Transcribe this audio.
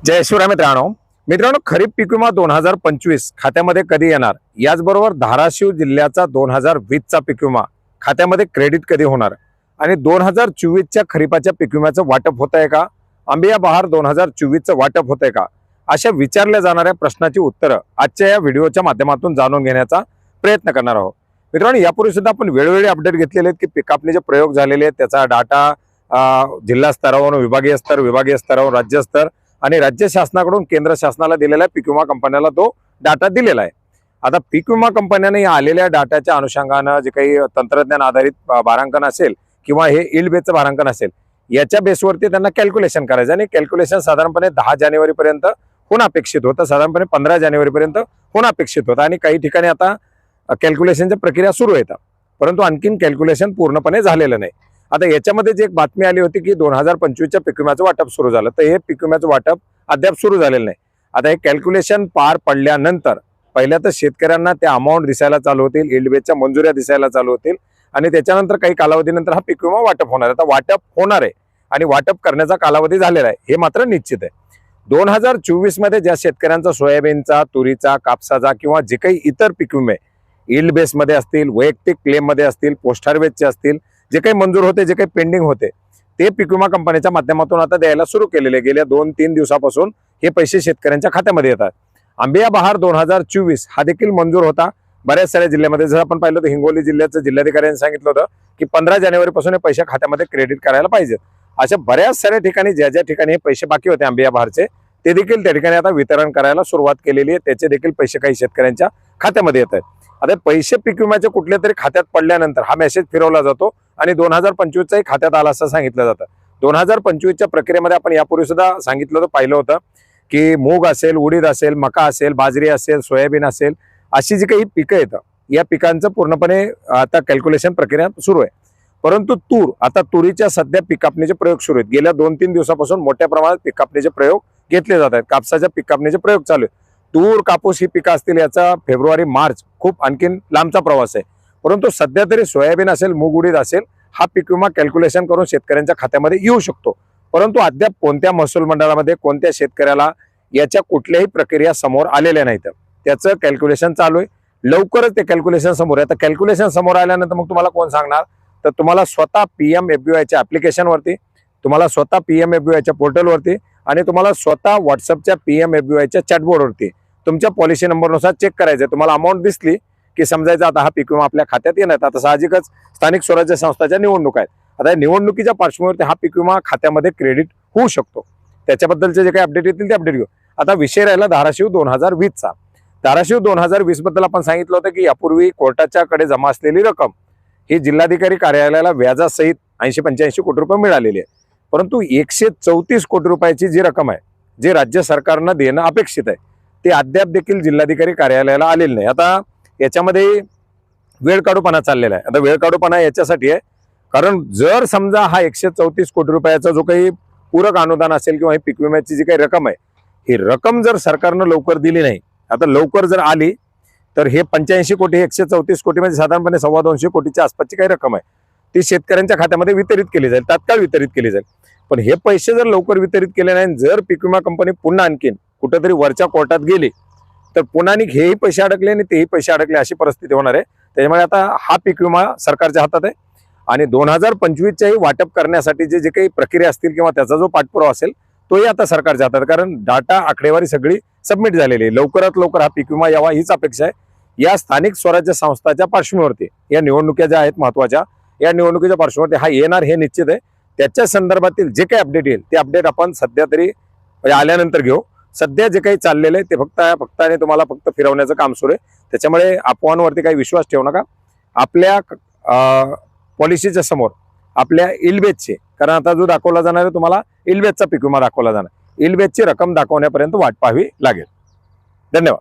जय शिवराय मित्रांनो खरीप पीक विमा 2025 खात्यामध्ये कधी येणार, याचबरोबर धाराशिव जिल्ह्याचा 2020चा पीक विमा खात्यामध्ये क्रेडिट कधी होणार आणि 2024च्या खरीपाच्या पीक विम्याचं वाटप होत आहे का, आंबिया बहार 2024चं वाटप होत आहे का, अशा विचारल्या जाणाऱ्या प्रश्नाची उत्तरं आजच्या या व्हिडिओच्या माध्यमातून जाणून घेण्याचा प्रयत्न करणार आहोत। मित्रांनो, यापूर्वी सुद्धा आपण वेळोवेळी अपडेट घेतलेले आहेत की पिकापणी जे प्रयोग झालेले आहेत त्याचा डाटा जिल्हा स्तरावरून विभागीय स्तरावरून राज्य स्तर आणि राज्य शासनाकडून केंद्र शासनाला दिलेला पीक विमा कंपन्याला तो डाटा दिलेला आहे। आता पीक विमा कंपन्याने या आलेल्या डाटाच्या अनुषंगाने जे काही तंत्रज्ञान आधारित भारांकन असेल किंवा हे इल्ड बेसचं भारांकन असेल, याच्या बेसवरती त्यांना कॅल्क्युलेशन करायचं आणि कॅल्क्युलेशन साधारणपणे 10 जानेवारी पर्यंत होणं अपेक्षित होतं, साधारणपणे 15 जानेवारी पर्यंत होणं अपेक्षित होतं आणि काही ठिकाणी आता कॅल्क्युलेशनची प्रक्रिया सुरू आहे, परंतु आणखीन कॅल्क्युलेशन पूर्णपणे झालेलं नाही। आता याच्यामध्ये जी एक बातमी आली होती की 2025च्या पीक विम्याचं वाटप सुरू झालं, तर हे पीक विम्याचं वाटप अद्याप सुरू झालेलं नाही। आता हे कॅल्क्युलेशन पार पडल्यानंतर पहिल्या तर शेतकऱ्यांना त्या अमाऊंट दिसायला चालू होतील, इल्ड बेसच्या मंजुऱ्या दिसायला चालू होतील आणि त्याच्यानंतर काही कालावधीनंतर हा पीक विमा वाटप होणार आहे। आता वाटप होणार आहे आणि वाटप करण्याचा कालावधी झालेला आहे हे मात्र निश्चित आहे। 2024 मध्ये ज्या शेतकऱ्यांचा सोयाबीनचा, तुरीचा, कापसाचा किंवा जे काही इतर पीक विमे इल्ड बेस मध्ये असतील, वैयक्तिक क्लेम मध्ये असतील, पोस्ट हार्वेस्टचे असतील, जे काही मंजूर होते, जे काही पेंडिंग होते, ते पीक विमा कंपनीच्या माध्यमातून आता द्यायला सुरू केलेले। गेल्या 2-3 दिवसापासून हे पैसे शेतकऱ्यांच्या खात्यामध्ये येतात। आंबिया बहार 2024 हा देखील मंजूर होता बऱ्याच साऱ्या जिल्ह्यामध्ये। जर आपण पाहिलं तर हिंगोली जिल्ह्याचं जिल्हाधिकाऱ्यांनी सांगितलं होतं की 15 जानेवारीपासून हे पैसे खात्यामध्ये क्रेडिट करायला पाहिजे। अशा बऱ्याच साऱ्या ठिकाणी ज्या ठिकाणी हे पैसे बाकी होते आंबिया बहारचे, ते देखील त्या ठिकाणी आता वितरण करायला सुरुवात केलेली आहे। त्याचे देखील पैसे काही शेतकऱ्यांच्या खात्यामध्ये येत आहेत। आता पैसे पीक विम्याच्या कुठल्या तरी खात्यात पडल्यानंतर हा मेसेज फिरवला जातो आणि 2025चाही खात्यात आला असं सांगितलं जातं। 2025च्या प्रक्रियेमध्ये आपण यापूर्वी सुद्धा सांगितलं होतं, पाहिलं होतं की मूग असेल, उडीद असेल, मका असेल, बाजरी असेल, सोयाबीन असेल, अशी जी काही पिकं येतं या पिकांचं पूर्णपणे आता कॅल्क्युलेशन प्रक्रिया सुरू आहे। परंतु आता तुरीच्या सध्या पिकापणीचे प्रयोग सुरू आहेत। गेल्या 2-3 दिवसापासून मोठ्या प्रमाणात पिकापणीचे प्रयोग घेतले जात आहेत। कापसाच्या पिकापणीचे प्रयोग चालू आहेत। तूर, कापूस ही पिकं असतील, याचा फेब्रुवारी मार्च खूप आणखीन लांबचा प्रवास आहे। परंतु सध्या तरी सोयाबीन असेल, मूग उडीद असेल, हा पीक विमा कॅल्क्युलेशन करून शेतकऱ्यांच्या खात्यामध्ये येऊ शकतो। परंतु अद्याप कोणत्या महसूल मंडळामध्ये कोणत्या शेतकऱ्याला याच्या कुठल्याही प्रक्रिया समोर आलेल्या नाहीत। त्याचं कॅल्क्युलेशन चालू आहे, लवकरच ते कॅल्क्युलेशन समोर आहे। आता कॅल्क्युलेशन समोर आल्यानंतर मग तुम्हाला कोण सांगणार, तर तुम्हाला स्वतः PMFBYच्या ऍप्लिकेशनवरती, तुम्हाला स्वतः PMFBYच्या पोर्टलवरती आणि तुम्हाला स्वतः व्हॉट्सअपच्या PMFBYच्या चॅटबोर्डवरती तुमच्या पॉलिसी नंबरनुसार चेक करायचं। तुम्हाला अमाऊंट दिसली की समजायचं आता हा पीक विमा आपल्या खात्यात येणार। आता साहजिकच स्थानिक स्वराज्य संस्थांच्या निवडणूक आहेत, आता निवडणुकीच्या पार्श्वभूमीवरती हा पीक विमा खात्यामध्ये क्रेडिट होऊ शकतो। त्याच्याबद्दलचे जे काही अपडेट येतील ते अपडेट घेऊ। आता विषय राहिला धाराशिव 2020चा। धाराशिव 2020 बद्दल आपण सांगितलं होतं की यापूर्वी कोर्टाच्या कडे जमा असलेली रक्कम ही जिल्हाधिकारी कार्यालयाला व्याजासहित 80-85 कोटी रुपये मिळालेली आहे। परंतु 134 कोटी रुपयाची जी रक्कम आहे, जे राज्य सरकारनं देणं अपेक्षित आहे, ते अद्याप देखील जिल्हाधिकारी कार्यालयाला आलेलं नाही। आता याच्यामध्ये वेळकाढूपणा चाललेला आहे। आता वेळकाढूपणा याच्यासाठी आहे कारण जर समजा हा 134 कोटी रुपयाचा जो काही पूरक अनुदान असेल किंवा ही पीक विम्याची जी काही रक्कम आहे, ही रक्कम जर सरकारनं लवकर दिली नाही, आता लवकर जर आली तर हे 85 कोटी 134 कोटी म्हणजे साधारणपणे 225 कोटीच्या आसपासची काही रक्कम आहे, ती शेतकऱ्यांच्या खात्यामध्ये वितरित केली जाईल, तात्काळ वितरित केली जाईल। पण हे पैसे जर लवकर वितरित केले नाही, जर पीक विमा कंपनी पुन्हा आणखीन कुठेतरी वरच्या कोर्टात गेली तर पुन्हा हेही पैसे अडकले आणि तेही पैसे अडकले अशी परिस्थिती होणार आहे। त्यामुळे आता हा पीक विमा सरकारच्या हातात आहे आणि 2025च्याही वाटप करण्यासाठी जे काही प्रक्रिया असतील किंवा त्याचा जो पाठपुरावा असेल तोही आता सरकारच्या हातात, कारण डाटा आकडेवारी सगळी सबमिट झालेली आहे। लवकरात लवकर हा पीक विमा यावा हीच अपेक्षा आहे। या स्थानिक स्वराज्य संस्थाच्या पार्श्वभूमीवरती या निवडणुका ज्या आहेत महत्वाच्या, या निवडणुकीच्या पार्श्वभूमीवरती हा येणार हे निश्चित आहे। त्याच्या संदर्भातील जे काही अपडेट येईल ते अपडेट आपण सध्या तरी आल्यानंतर घेऊ। सध्या जे काही चाललेलं आहे ते फक्त आणि तुम्हाला फक्त फिरवण्याचं काम सुरू आहे। त्याच्यामुळे अफवांवरती काही विश्वास ठेवू नका। आपल्या पॉलिसीच्या समोर आपल्या इल्ड बेसचे, कारण आता जो दाखवला जाणार आहे तुम्हाला इल्ड बेसचा पीक विमा दाखवला जाणार, इल्ड बेसची रक्कम दाखवण्यापर्यंत वाट पाहावी लागेल। धन्यवाद।